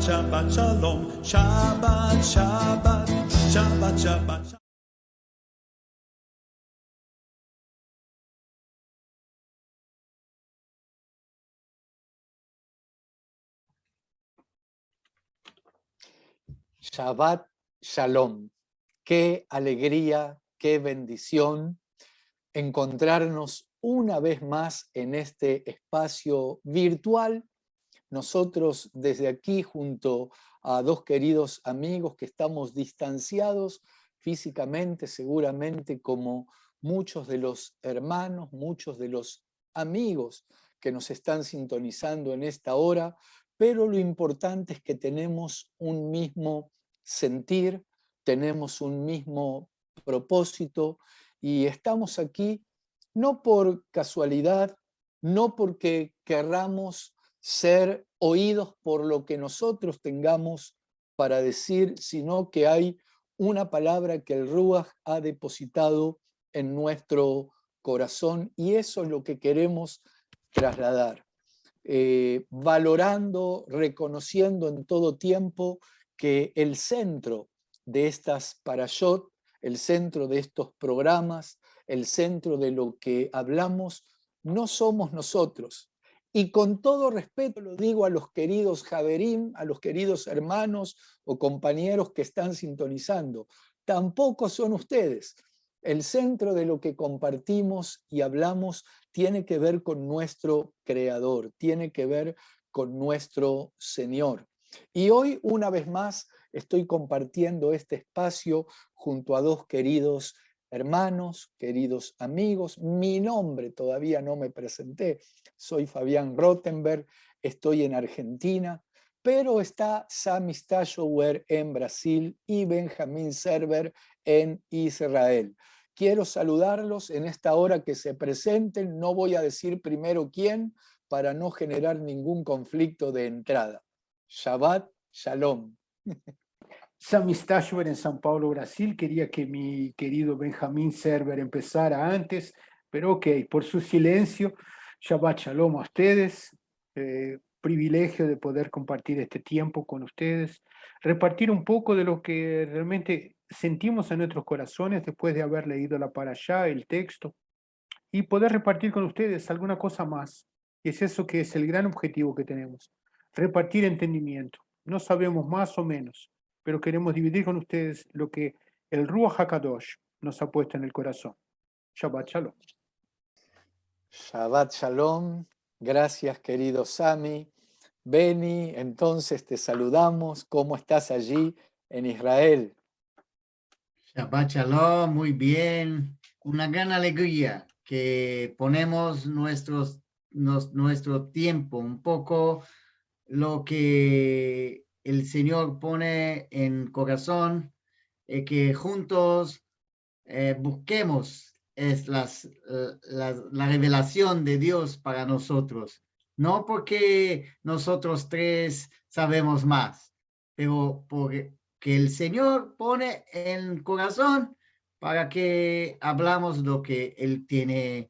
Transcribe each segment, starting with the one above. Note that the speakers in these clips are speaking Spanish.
Shabbat Shalom, Shabbat, Shabbat, Shabbat, Shabbat. Shabbat Shalom. Qué alegría, qué bendición encontrarnos una vez más en este espacio virtual. Nosotros desde aquí, junto a dos queridos amigos que estamos distanciados físicamente, seguramente como muchos de los hermanos, muchos de los amigos que nos están sintonizando en esta hora, pero lo importante es que tenemos un mismo sentir, tenemos un mismo propósito y estamos aquí no por casualidad, no porque querramos ser oídos por lo que nosotros tengamos para decir, sino que hay una palabra que el Ruach ha depositado en nuestro corazón y eso es lo que queremos trasladar. Valorando, reconociendo en todo tiempo que el centro de estas parashot, el centro de estos programas, el centro de lo que hablamos, no somos nosotros. Y con todo respeto lo digo a los queridos Javerim, a los queridos hermanos o compañeros que están sintonizando, tampoco son ustedes. El centro de lo que compartimos y hablamos tiene que ver con nuestro Creador, tiene que ver con nuestro Señor. Y hoy, una vez más, estoy compartiendo este espacio junto a dos queridos hermanos, queridos amigos. Mi nombre todavía no me presenté, soy Fabián Rottenberg, estoy en Argentina, pero está Sami Stashower en Brasil y Benjamín Server en Israel. Quiero saludarlos en esta hora que se presenten, no voy a decir primero quién para no generar ningún conflicto de entrada. Shabbat Shalom. Sami Stashower en São Paulo, Brasil. Quería que mi querido Benjamín Server empezara antes, pero ok, por su silencio. Shabbat Shalom a ustedes. Privilegio de poder compartir este tiempo con ustedes, repartir un poco de lo que realmente sentimos en nuestros corazones después de haber leído la parashá, el texto, y poder repartir con ustedes alguna cosa más. Y es eso que es el gran objetivo que tenemos, repartir entendimiento. No sabemos más o menos, pero queremos dividir con ustedes lo que el Ruach HaKadosh nos ha puesto en el corazón. Shabbat Shalom. Shabbat Shalom. Gracias, querido Sami. Beni, entonces te saludamos. ¿Cómo estás allí en Israel? Shabbat Shalom, muy bien. Una gran alegría que ponemos nuestro tiempo, un poco lo que el Señor pone en corazón, que juntos busquemos la revelación de Dios para nosotros. No porque nosotros tres sabemos más, pero porque el Señor pone en el corazón para que hablamos lo que Él tiene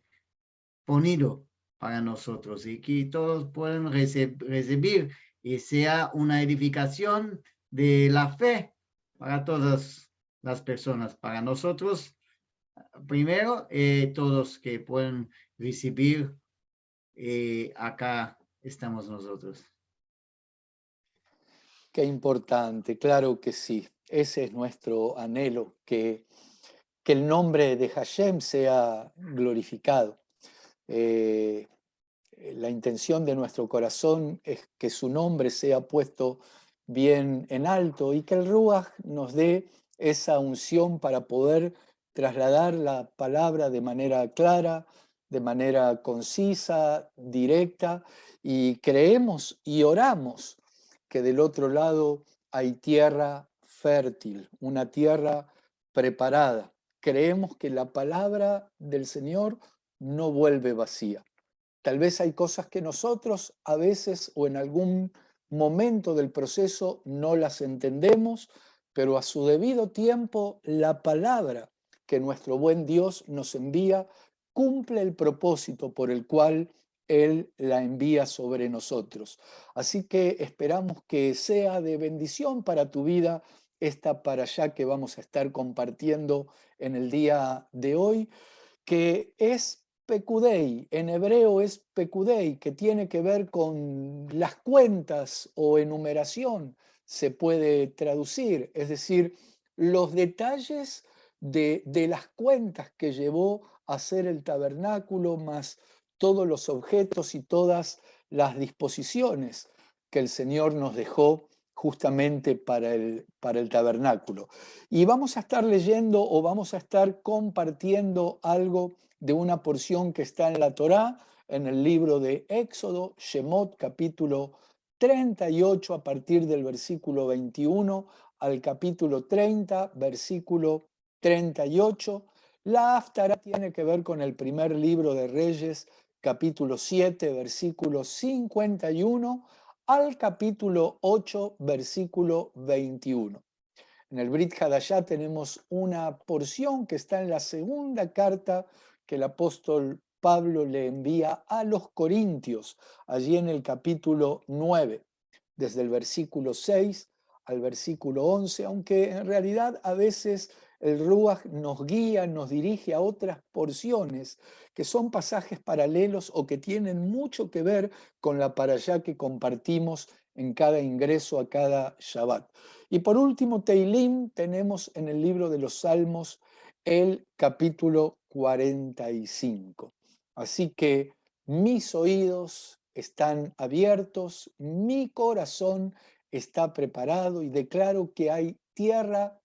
ponido para nosotros y que todos puedan recibir y sea una edificación de la fe para todas las personas, para nosotros primero, todos que pueden recibir, acá estamos nosotros. Qué importante, claro que sí. Ese es nuestro anhelo, que el nombre de Hashem sea glorificado. La intención de nuestro corazón es que su nombre sea puesto bien en alto y que el Ruach nos dé esa unción para poder trasladar la palabra de manera clara, de manera concisa, directa, y creemos y oramos que del otro lado hay tierra fértil, una tierra preparada. Creemos que la palabra del Señor no vuelve vacía. Tal vez hay cosas que nosotros a veces o en algún momento del proceso no las entendemos, pero a su debido tiempo la palabra que nuestro buen Dios nos envía cumple el propósito por el cual Él la envía sobre nosotros. Así que esperamos que sea de bendición para tu vida esta parashá que vamos a estar compartiendo en el día de hoy, que es Pekudei, en hebreo es Pekudei, que tiene que ver con las cuentas o enumeración, se puede traducir, es decir, los detalles de las cuentas que llevó a hacer el tabernáculo, más todos los objetos y todas las disposiciones que el Señor nos dejó justamente para el tabernáculo. Y vamos a estar leyendo o vamos a estar compartiendo algo de una porción que está en la Torá, en el libro de Éxodo, Shemot, capítulo 38, a partir del versículo 21 al capítulo 30, versículo 38. La Haftará tiene que ver con el primer libro de Reyes, capítulo 7, versículo 51 al capítulo 8, versículo 21. En el Brit Hadashah tenemos una porción que está en la segunda carta que el apóstol Pablo le envía a los Corintios, allí en el capítulo 9, desde el versículo 6 al versículo 11, aunque en realidad a veces el Ruach nos guía, nos dirige a otras porciones que son pasajes paralelos o que tienen mucho que ver con la parashá que compartimos en cada ingreso a cada Shabbat. Y por último, Teilim, tenemos en el libro de los Salmos el capítulo 45. Así que mis oídos están abiertos, mi corazón está preparado y declaro que hay tierra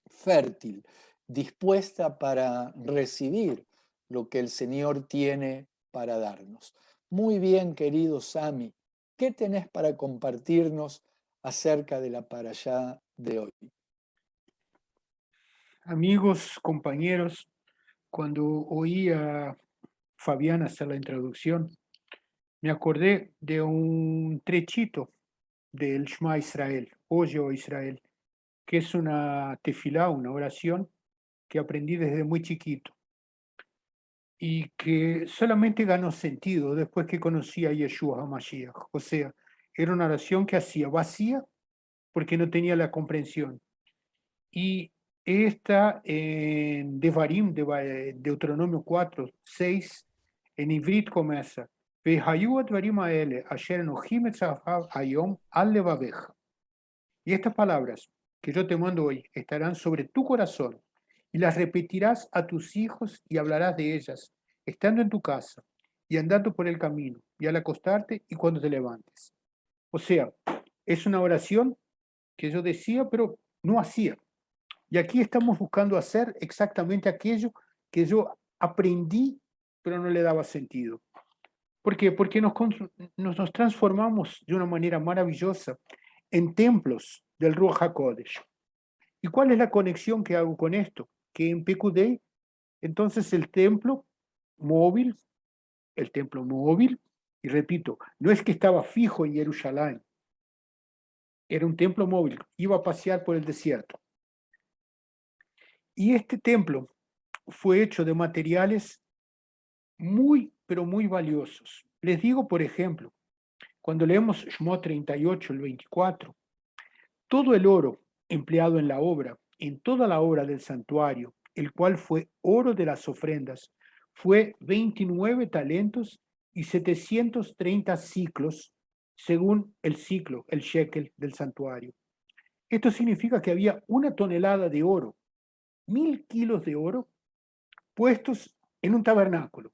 fértil, dispuesta para recibir lo que el Señor tiene para darnos. Muy bien, querido Sami, ¿qué tenés para compartirnos acerca de la parashá de hoy? Amigos, compañeros, cuando oí a Fabián hacer la introducción, me acordé de un trechito del Shema Israel, Oye, oh Israel, que es una tefilá, una oración que aprendí desde muy chiquito y que solamente ganó sentido después que conocí a Yeshua HaMashiach. O sea, era una oración que hacía vacía porque no tenía la comprensión. Y esta en Devarim, Deuteronomio 4, 6, en Ivrit comienza, "Vehayu advarim haele, asher enohim etzahav hayom al levaveja". Y estas palabras que yo te mando hoy estarán sobre tu corazón y las repetirás a tus hijos y hablarás de ellas, estando en tu casa y andando por el camino y al acostarte y cuando te levantes. O sea, es una oración que yo decía, pero no hacía. Y aquí estamos buscando hacer exactamente aquello que yo aprendí, pero no le daba sentido. ¿Por qué? Porque nos transformamos de una manera maravillosa en templos del Ruach HaKodesh. ¿Y cuál es la conexión que hago con esto? Que en PQD, entonces móvil, el templo móvil, y repito, no es que estaba fijo en Jerusalén, era un templo móvil, iba a pasear por el desierto. Y este templo fue hecho de materiales muy, pero muy valiosos. Les digo, por ejemplo, cuando leemos Shmot 38, el 24, todo el oro empleado en la obra, en toda la obra del santuario, el cual fue oro de las ofrendas, fue 29 talentos y 730 ciclos, según el ciclo, el shekel del santuario. Esto significa que había 1 tonelada de oro, 1000 kilos de oro, puestos en un tabernáculo.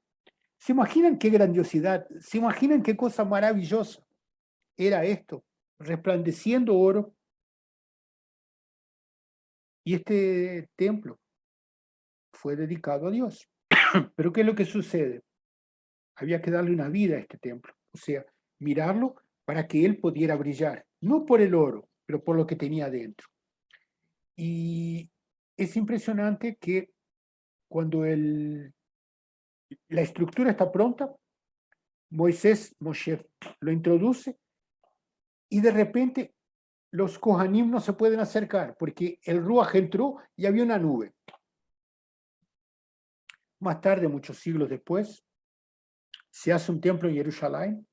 ¿Se imaginan qué grandiosidad? ¿Se imaginan qué cosa maravillosa era esto? Resplandeciendo oro. Y este templo fue dedicado a Dios. Pero ¿qué es lo que sucede? Había que darle una vida a este templo. O sea, mirarlo para que él pudiera brillar. No por el oro, pero por lo que tenía dentro. Y es impresionante que cuando la estructura está pronta, Moshe lo introduce y de repente los Kohanim no se pueden acercar porque el Ruach entró y había una nube. Más tarde, muchos siglos después, se hace un templo en Jerusalén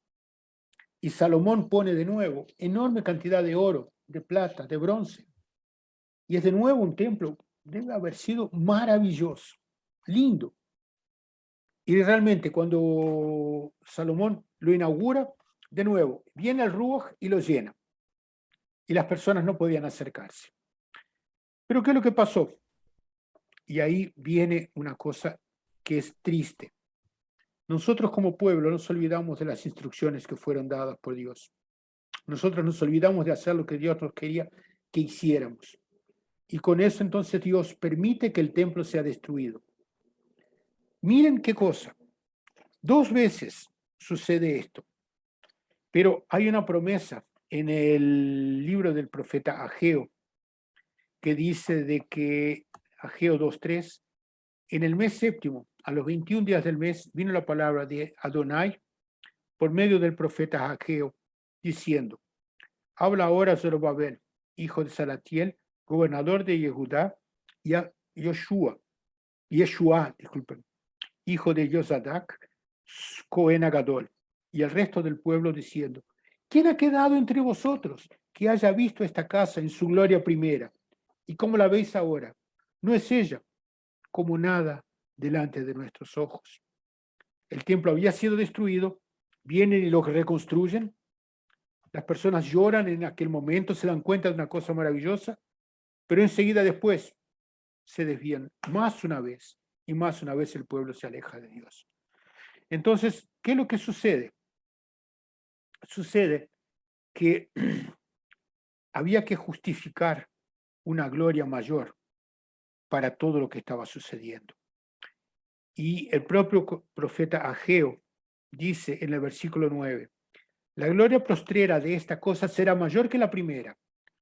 y Salomón pone de nuevo enorme cantidad de oro, de plata, de bronce. Y es de nuevo un templo, debe haber sido maravilloso, lindo. Y realmente cuando Salomón lo inaugura, de nuevo, viene el Ruach y lo llena. Y las personas no podían acercarse. Pero ¿qué es lo que pasó? Y ahí viene una cosa que es triste. Nosotros como pueblo nos olvidamos de las instrucciones que fueron dadas por Dios. Nosotros nos olvidamos de hacer lo que Dios nos quería que hiciéramos. Y con eso entonces Dios permite que el templo sea destruido. Miren qué cosa. 2 veces sucede esto. Pero hay una promesa en el libro del profeta Ageo que dice de que, Ageo 2:3, en el mes séptimo, a los 21 días del mes, vino la palabra de Adonai por medio del profeta Ageo, diciendo: habla ahora Zorobabel, hijo de Salatiel, gobernador de Yehudá, y a Yeshua, disculpen, hijo de Yosadak, Cohen Agadol, y el resto del pueblo, diciendo: ¿quién ha quedado entre vosotros que haya visto esta casa en su gloria primera? ¿Y cómo la veis ahora? ¿No es ella como nada delante de nuestros ojos? El templo había sido destruido, vienen y lo reconstruyen. Las personas lloran en aquel momento, se dan cuenta de una cosa maravillosa, pero enseguida después se desvían más una vez, y más una vez el pueblo se aleja de Dios. Entonces, ¿qué es lo que sucede? Sucede que había que justificar una gloria mayor para todo lo que estaba sucediendo. Y el propio profeta Ageo dice en el versículo 9: la gloria postrera de esta cosa será mayor que la primera,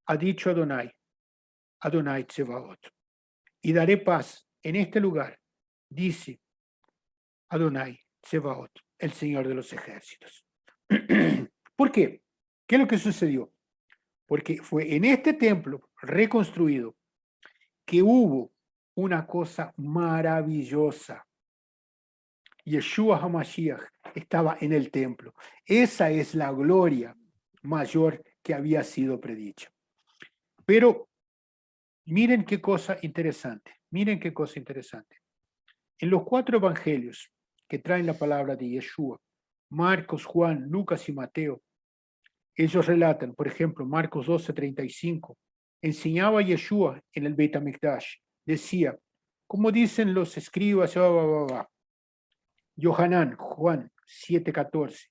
ha dicho Adonai, Adonai Tsebaot. Y daré paz en este lugar, dice Adonai Tsebaot, el Señor de los ejércitos. ¿Por qué? ¿Qué es lo que sucedió? Porque fue en este templo reconstruido que hubo una cosa maravillosa. Yeshua HaMashiach estaba en el templo. Esa es la gloria mayor que había sido predicha. Pero miren qué cosa interesante, miren qué cosa interesante. En los 4 evangelios que traen la palabra de Yeshua, Marcos, Juan, Lucas y Mateo, ellos relatan, por ejemplo, Marcos 12:35, enseñaba Yeshua en el Beit HaMikdash, decía, como dicen los escribas, Yohanan, Juan 7:14,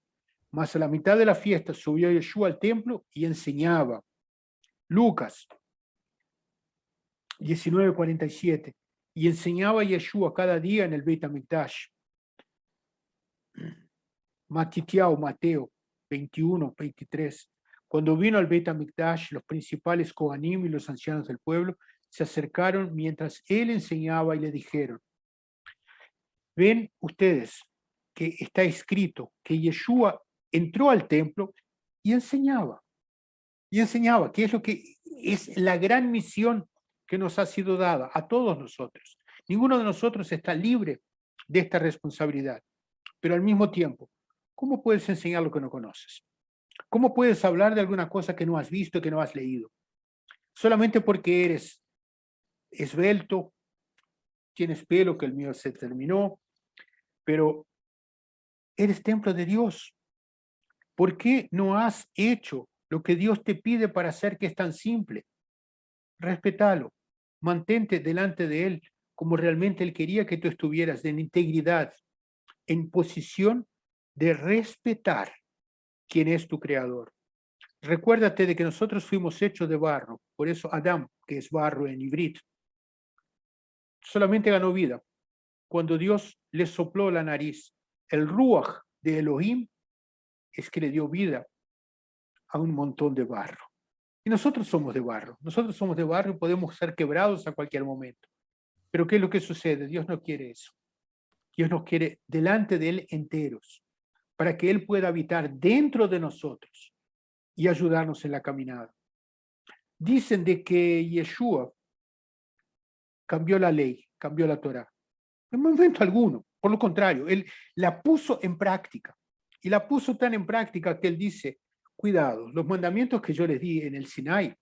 más a la mitad de la fiesta subió Yeshua al templo y enseñaba. Lucas 19:47, y enseñaba Yeshua cada día en el Beit HaMikdash. Mateo 21:23, cuando vino al Beit HaMikdash, los principales Kohanim y los ancianos del pueblo se acercaron mientras él enseñaba y le dijeron: ven ustedes que está escrito que Yeshua entró al templo y enseñaba, que es lo que es la gran misión que nos ha sido dada a todos nosotros. Ninguno de nosotros está libre de esta responsabilidad, pero al mismo tiempo, ¿cómo puedes enseñar lo que no conoces? ¿Cómo puedes hablar de alguna cosa que no has visto, que no has leído? Solamente porque eres esbelto, tienes pelo, que el mío se terminó, pero eres templo de Dios. ¿Por qué no has hecho lo que Dios te pide para hacer, que es tan simple? Respétalo, mantente delante de Él como realmente Él quería que tú estuvieras, en integridad, en posición de respetar quién es tu creador. Recuérdate de que nosotros fuimos hechos de barro, por eso Adam, que es barro en ivrit, solamente ganó vida cuando Dios le sopló la nariz. El ruach de Elohim es que le dio vida a un montón de barro. Y nosotros somos de barro y podemos ser quebrados a cualquier momento. Pero ¿qué es lo que sucede? Dios no quiere eso. Dios nos quiere delante de Él enteros, para que Él pueda habitar dentro de nosotros y ayudarnos en la caminada. Dicen de que Yeshua cambió la ley, cambió la Torá. En momento alguno. Por lo contrario, él la puso en práctica. Y la puso tan en práctica que él dice, cuidado, los mandamientos que yo les di en el Sinai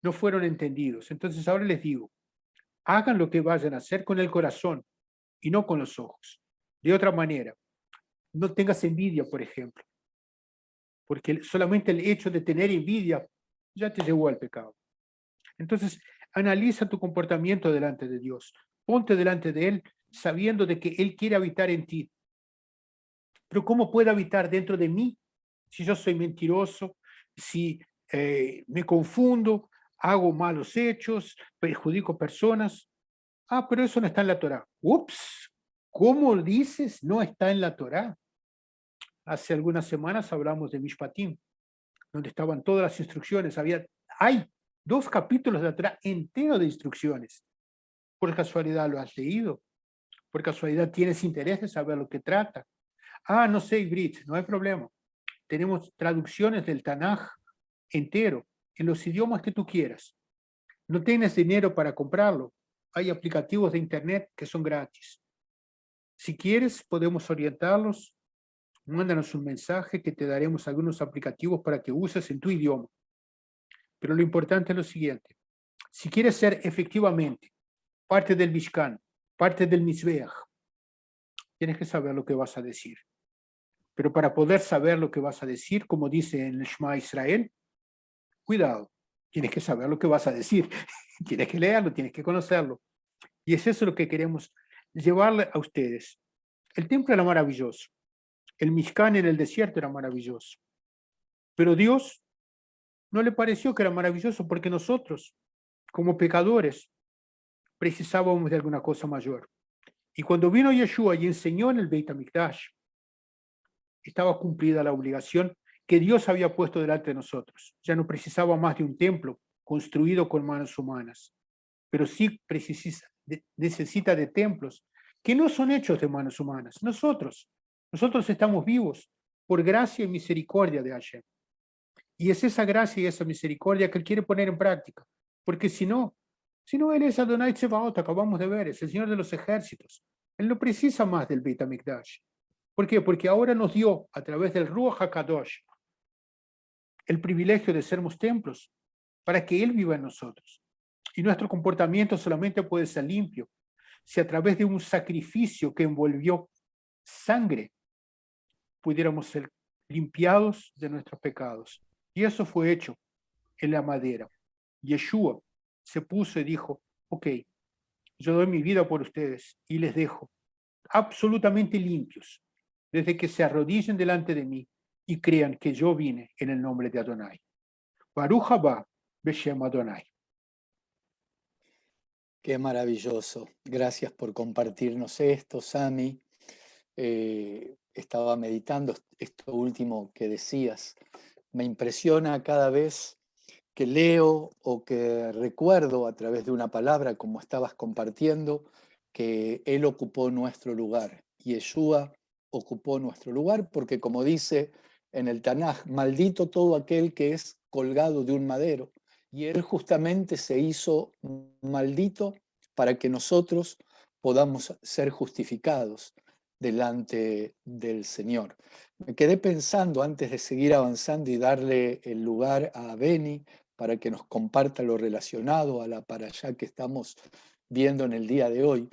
no fueron entendidos. Entonces ahora les digo, hagan lo que vayan a hacer con el corazón y no con los ojos. De otra manera, no tengas envidia, por ejemplo, porque solamente el hecho de tener envidia ya te llevó al pecado. Entonces, analiza tu comportamiento delante de Dios. Ponte delante de Él sabiendo de que Él quiere habitar en ti. Pero ¿cómo puede habitar dentro de mí si yo soy mentiroso, si me confundo, hago malos hechos, perjudico personas? Ah, pero eso no está en la Torá. Ups, ¿cómo dices no está en la Torá? Hace algunas semanas hablamos de Mishpatim, donde estaban todas las instrucciones. Hay 2 capítulos de la Torá enteros de instrucciones. ¿Por casualidad lo has leído? ¿Por casualidad tienes interés de saber lo que trata? Ah, no sé, Brit, no hay problema. Tenemos traducciones del Tanaj entero, en los idiomas que tú quieras. No tienes dinero para comprarlo. Hay aplicativos de internet que son gratis. Si quieres, podemos orientarlos. Mándanos un mensaje que te daremos algunos aplicativos para que uses en tu idioma. Pero lo importante es lo siguiente. Si quieres ser efectivamente parte del Mishkan, parte del Mizbeach, tienes que saber lo que vas a decir. Pero para poder saber lo que vas a decir, como dice en el Shema Israel, cuidado, tienes que saber lo que vas a decir. Tienes que leerlo, tienes que conocerlo. Y es eso lo que queremos llevarle a ustedes. El templo era maravilloso. El Mishkan en el desierto era maravilloso. Pero Dios no le pareció que era maravilloso porque nosotros, como pecadores, precisábamos de alguna cosa mayor. Y cuando vino Yeshua y enseñó en el Beit HaMikdash, estaba cumplida la obligación que Dios había puesto delante de nosotros. Ya no precisaba más de un templo construido con manos humanas, pero sí necesita de templos que no son hechos de manos humanas. Nosotros estamos vivos por gracia y misericordia de Hashem. Y es esa gracia y esa misericordia que Él quiere poner en práctica, porque si no, Él es Adonai Tsebaot, acabamos de ver, es el Señor de los ejércitos. Él no precisa más del Beit HaMikdash. ¿Por qué? Porque ahora nos dio, a través del Ruach HaKadosh, el privilegio de sermos templos para que Él viva en nosotros. Y nuestro comportamiento solamente puede ser limpio si a través de un sacrificio que envolvió sangre pudiéramos ser limpiados de nuestros pecados. Y eso fue hecho en la madera. Yeshua se puso y dijo, ok, yo doy mi vida por ustedes y les dejo absolutamente limpios, desde que se arrodillen delante de mí y crean que yo vine en el nombre de Adonai. Baruch haba b'shem Adonai. Qué maravilloso. Gracias por compartirnos esto, Sami. Estaba meditando esto último que decías. Me impresiona cada vez que leo o que recuerdo a través de una palabra, como estabas compartiendo, que Él ocupó nuestro lugar. Yeshua ocupó nuestro lugar porque, como dice en el Tanaj, maldito todo aquel que es colgado de un madero. Y Él justamente se hizo maldito para que nosotros podamos ser justificados delante del Señor. Me quedé pensando antes de seguir avanzando y darle el lugar a Beni para que nos comparta lo relacionado a la parashá que estamos viendo en el día de hoy.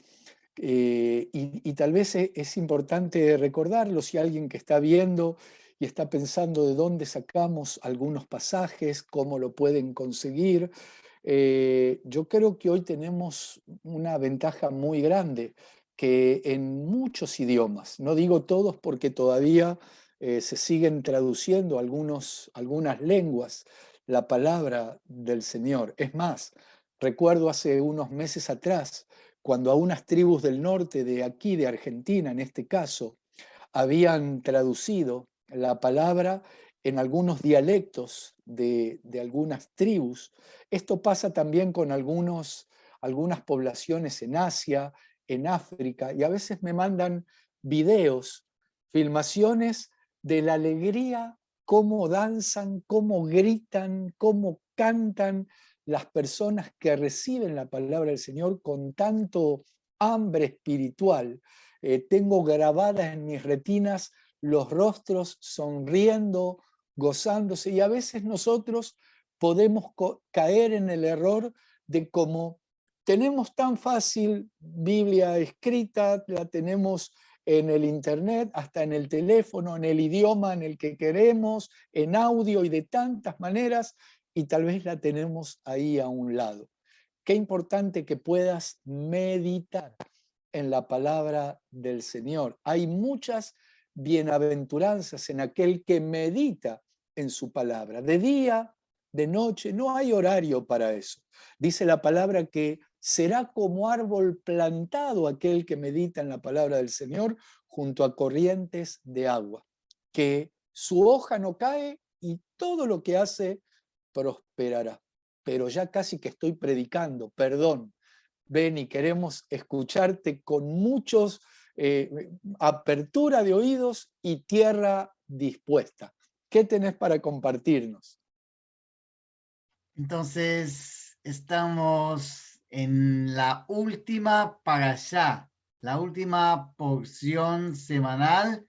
Y tal vez es importante recordarlo si alguien que está viendo y está pensando de dónde sacamos algunos pasajes, cómo lo pueden conseguir. Yo creo que hoy tenemos una ventaja muy grande, que en muchos idiomas, no digo todos porque todavía se siguen traduciendo algunas lenguas la palabra del Señor. Es más, recuerdo hace unos meses atrás, cuando a unas tribus del norte de aquí, de Argentina en este caso, habían traducido la palabra en algunos dialectos de algunas tribus. Esto pasa también con algunas poblaciones en Asia, en África, y a veces me mandan videos, filmaciones de la alegría, cómo danzan, cómo gritan, cómo cantan las personas que reciben la palabra del Señor con tanto hambre espiritual. tengo grabadas en mis retinas los rostros sonriendo, gozándose, y a veces nosotros podemos caer en el error de como tenemos tan fácil Biblia escrita, la tenemos en el internet, hasta en el teléfono, en el idioma en el que queremos, en audio y de tantas maneras, y tal vez la tenemos ahí a un lado. Qué importante que puedas meditar en la palabra del Señor. Hay muchas bienaventuranzas en aquel que medita en su palabra. De día, de noche, no hay horario para eso. Dice la palabra que será como árbol plantado aquel que medita en la palabra del Señor junto a corrientes de agua, que su hoja no cae y todo lo que hace prosperará. Pero ya casi que estoy predicando, perdón. Ven, y queremos escucharte con muchos apertura de oídos y tierra dispuesta. ¿Qué tenés para compartirnos? Entonces, estamos en la última parashá, la última porción semanal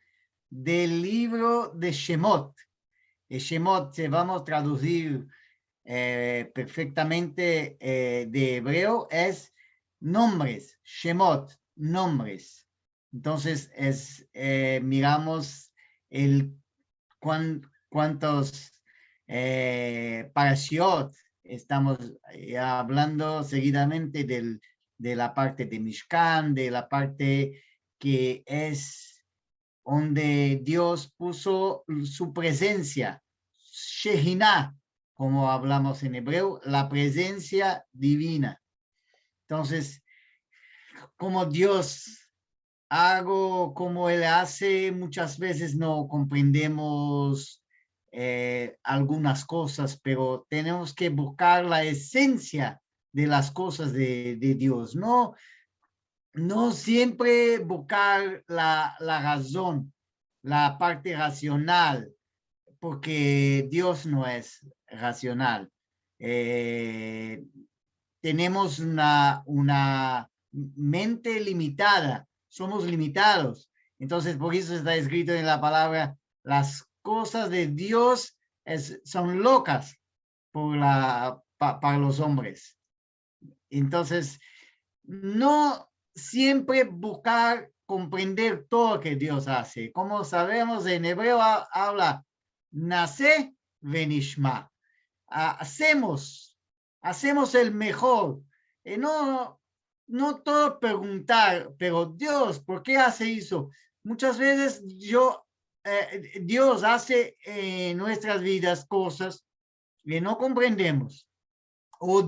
del libro de Shemot. El Shemot se vamos a traducir perfectamente de hebreo, es nombres, Shemot, nombres. Entonces, miramos cuántos parashiot estamos hablando seguidamente de la parte de Mishkan, de la parte que es donde Dios puso su presencia, Shehinah, como hablamos en hebreo, la presencia divina. Entonces, como Dios hago, como Él hace, muchas veces no comprendemos algunas cosas, pero tenemos que buscar la esencia de las cosas de Dios, no siempre buscar la razón, la parte racional, porque Dios no es racional. Tenemos una mente limitada, somos limitados. Entonces, por eso está escrito en la palabra, las cosas de Dios son locas para los hombres. Entonces, no siempre buscar comprender todo lo que Dios hace. Como sabemos, en hebreo habla, nace venishma. Hacemos el mejor. No todo preguntar, pero Dios, ¿por qué hace eso? Muchas veces Dios hace en nuestras vidas cosas que no comprendemos. O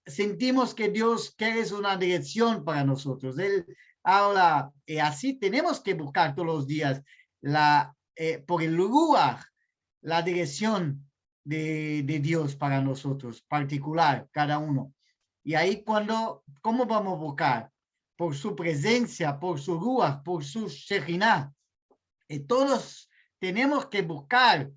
sentimos que Dios quiere una dirección para nosotros. Él habla, así tenemos que buscar todos los días por el Ruach, la dirección de Dios para nosotros, particular, cada uno. Y ahí ¿cómo vamos a buscar? Por su presencia, por su Ruach, por su Shekinah. Todos tenemos que buscar,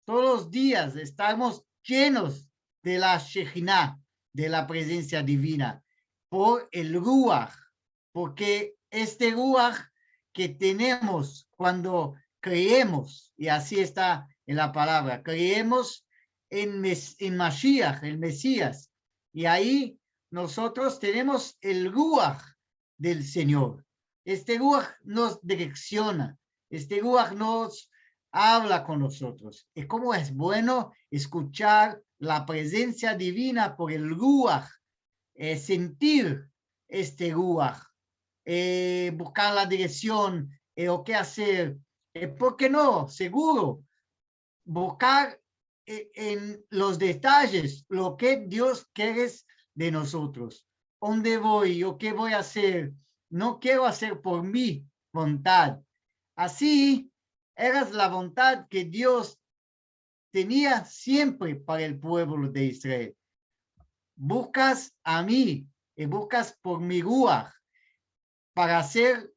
todos los días estamos llenos de la Shekinah, de la presencia divina, por el Ruach, porque este Ruach que tenemos cuando creemos, y así está en la palabra, creemos en Mashiach, el Mesías, y ahí nosotros tenemos el Ruach del Señor. Este Ruach nos direcciona, este Ruach nos habla con nosotros. Y cómo es bueno escuchar la presencia divina por el Ruach, sentir este Ruach, buscar la dirección o qué hacer. ¿Por qué no? Seguro, buscar en los detalles lo que Dios quiere de nosotros. ¿Dónde voy o qué voy a hacer? No quiero hacer por mi voluntad. Así era la voluntad que Dios tenía siempre para el pueblo de Israel. Buscas a mí y buscas por mi Ruach para hacer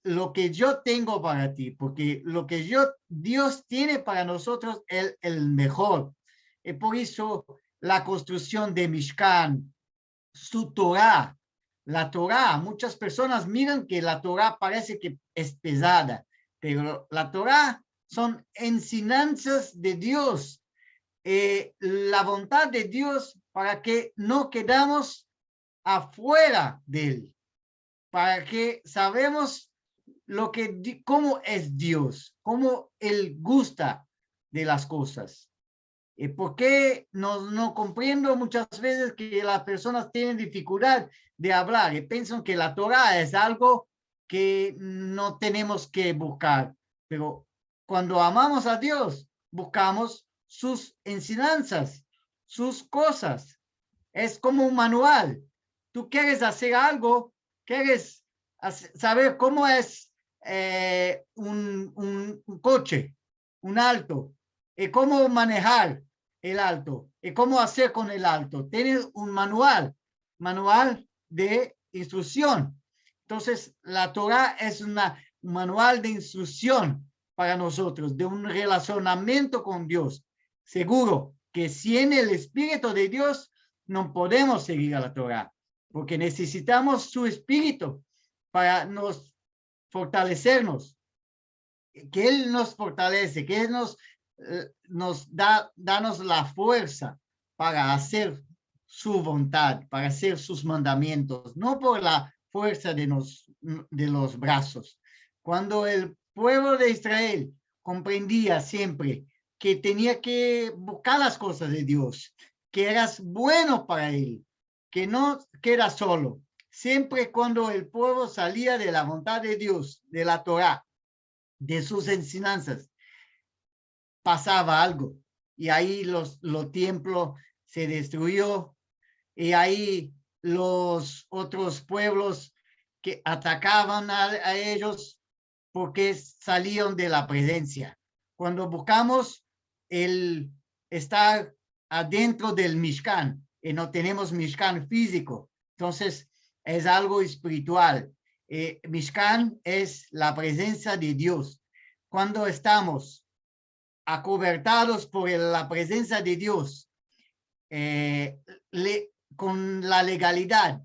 lo que yo tengo para ti, porque lo que Dios tiene para nosotros es el mejor. Y por eso la construcción de Mishkan, su Torah, La Torá, muchas personas miran que la Torá parece que es pesada, pero la Torá son enseñanzas de Dios, la voluntad de Dios para que no quedamos afuera de él, para que sabemos cómo es Dios, cómo él gusta de las cosas. ¿Por qué no comprendo muchas veces que las personas tienen dificultad de hablar y piensan que la Torá es algo que no tenemos que buscar? Pero cuando amamos a Dios, buscamos sus enseñanzas, sus cosas. Es como un manual. Tú quieres hacer algo, quieres saber cómo es un coche, un auto, y cómo manejar el auto, y cómo hacer con el auto. Tienes un manual de instrucción. Entonces, la Torá es un manual de instrucción para nosotros, de un relacionamiento con Dios. Seguro que sin el Espíritu de Dios no podemos seguir a la Torá, porque necesitamos su Espíritu para fortalecernos, que Él nos fortalece, que Él nos danos la fuerza para hacer su voluntad, para hacer sus mandamientos, no por la fuerza de los brazos. Cuando el pueblo de Israel comprendía siempre que tenía que buscar las cosas de Dios, que eras bueno para él, que no queda solo. Siempre cuando el pueblo salía de la voluntad de Dios, de la Torá, de sus enseñanzas, pasaba algo. Y ahí los templos se destruyó, y ahí los otros pueblos que atacaban a ellos porque salían de la presencia. Cuando buscamos el estar adentro del Mishkan y no tenemos Mishkan físico, entonces es algo espiritual. Mishkan es la presencia de Dios. Cuando estamos acobertados por la presencia de Dios, con la legalidad,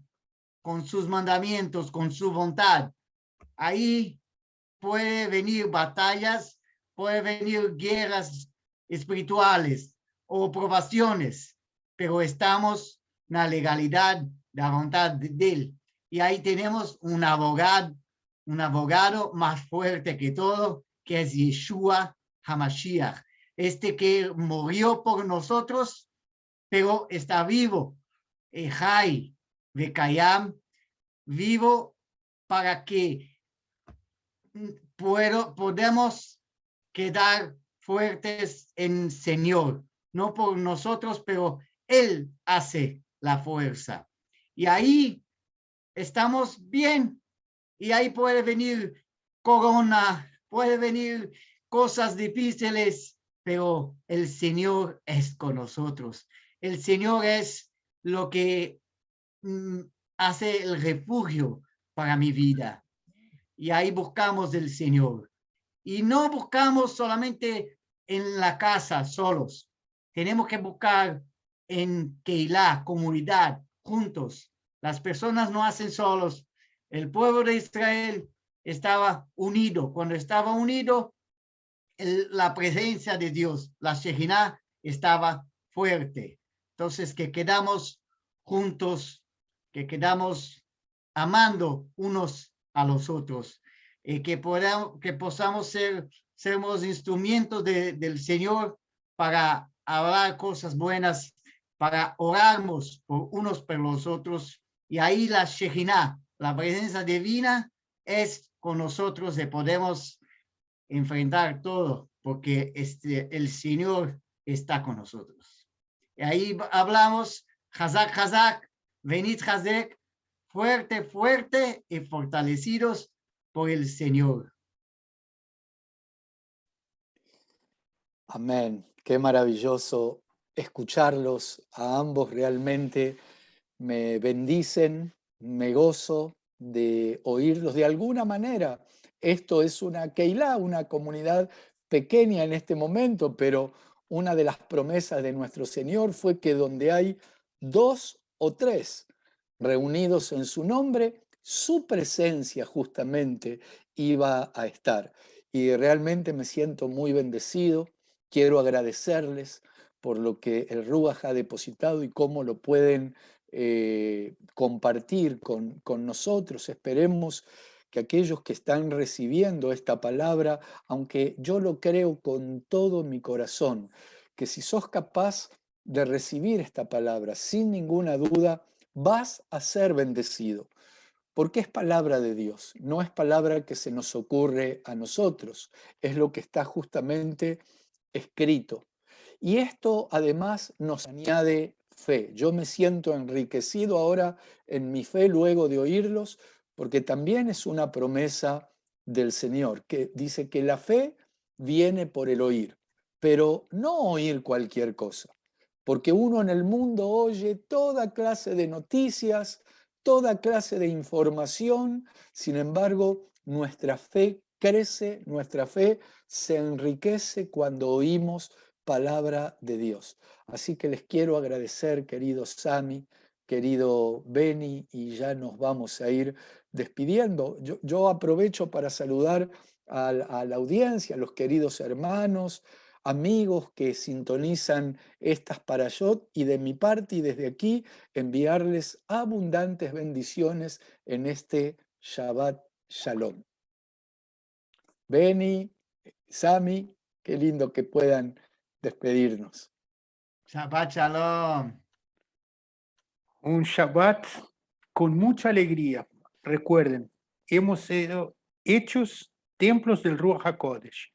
con sus mandamientos, con su voluntad, ahí puede venir batallas, puede venir guerras espirituales o probaciones, pero estamos en la legalidad, la voluntad de él. Y ahí tenemos un abogado más fuerte que todo, que es Yeshua HaMashiach, que murió por nosotros, pero está vivo, Jai Vekayam, vivo para que podemos quedar fuertes en Señor, no por nosotros, pero Él hace la fuerza. Y ahí estamos bien, y ahí puede venir corona, puede venir cosas difíciles, pero el Señor es con nosotros. El Señor es lo que hace el refugio para mi vida. Y ahí buscamos del Señor. Y no buscamos solamente en la casa solos. Tenemos que buscar en Keilah, comunidad, juntos. Las personas no hacen solos. El pueblo de Israel estaba unido. Cuando estaba unido, la presencia de Dios, la Shejinah, estaba fuerte. Entonces, que quedamos juntos, que quedamos amando unos a los otros, que posamos sermos instrumentos del Señor para hablar cosas buenas, para orarnos por unos por los otros, y ahí la Shejinah, la presencia divina, es con nosotros y podemos enfrentar todo, porque el Señor está con nosotros. Y ahí hablamos, Hazak, Hazak, venid Hazek, fuerte, fuerte y fortalecidos por el Señor. Amén. Qué maravilloso escucharlos a ambos. Realmente me bendicen, me gozo de oírlos de alguna manera. Esto es una Keilah, una comunidad pequeña en este momento, pero una de las promesas de nuestro Señor fue que donde hay 2 o 3 reunidos en su nombre, su presencia justamente iba a estar. Y realmente me siento muy bendecido. Quiero agradecerles por lo que el Ruach ha depositado y cómo lo pueden compartir con nosotros. Esperemos que aquellos que están recibiendo esta palabra, aunque yo lo creo con todo mi corazón, que si sos capaz de recibir esta palabra sin ninguna duda, vas a ser bendecido, porque es palabra de Dios, no es palabra que se nos ocurre a nosotros, es lo que está justamente escrito. Y esto además nos añade fe. Yo me siento enriquecido ahora en mi fe luego de oírlos, porque también es una promesa del Señor, que dice que la fe viene por el oír, pero no oír cualquier cosa, porque uno en el mundo oye toda clase de noticias, toda clase de información, sin embargo, nuestra fe crece, nuestra fe se enriquece cuando oímos palabra de Dios. Así que les quiero agradecer, querido Sami, querido Beni, y ya nos vamos a ir despidiendo. Yo aprovecho para saludar a la audiencia, a los queridos hermanos, amigos que sintonizan estas parashot, y de mi parte y desde aquí enviarles abundantes bendiciones en este Shabbat Shalom. Beni, Sami, qué lindo que puedan despedirnos. Shabbat Shalom. Un Shabbat con mucha alegría. Recuerden, hemos sido hechos templos del Ruach HaKodesh.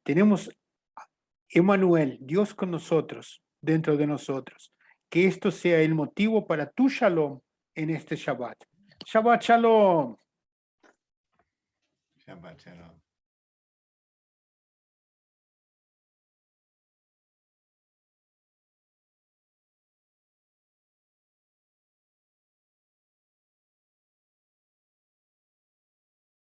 Tenemos a Emmanuel, Dios con nosotros, dentro de nosotros. Que esto sea el motivo para tu Shalom en este Shabbat. Shabbat Shalom. Shabbat Shalom.